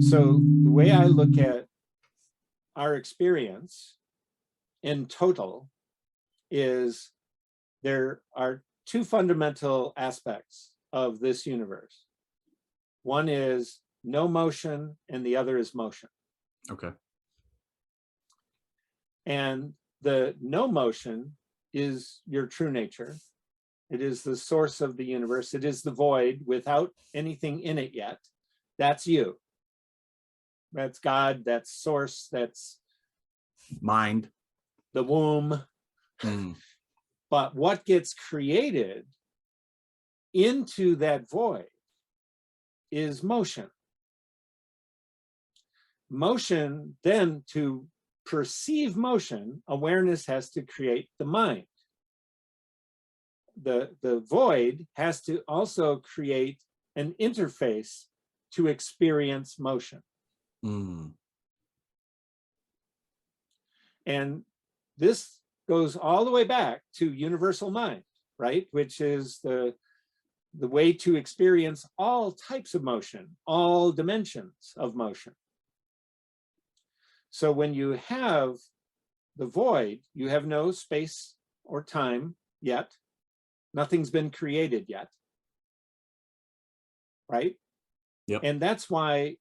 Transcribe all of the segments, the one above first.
So the way I look at our experience in total is there are two fundamental aspects of this universe. One is no motion and the other is motion. Okay. And the no motion is your true nature. It is the source of the universe. It is the void without anything in it yet. That's you. That's God, that's source, that's Mind. the womb. Mm. But what gets created into that void is motion. Motion, then to perceive motion, awareness has to create the mind. The void has to also create an interface to experience motion. Mm. And this goes all the way back to universal mind, right? Which is the way to experience all types of motion, all dimensions of motion. So when you have the void, you have no space or time yet. Nothing's been created yet, right? Yep. And that's why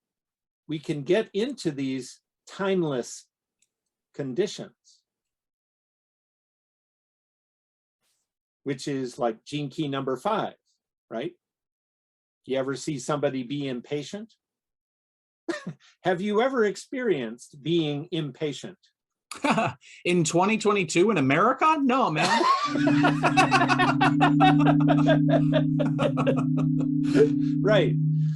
we can get into these timeless conditions, which is like gene key number 5, right? You ever see somebody be impatient? Have you ever experienced being impatient? In 2022 in America? No, man. Right.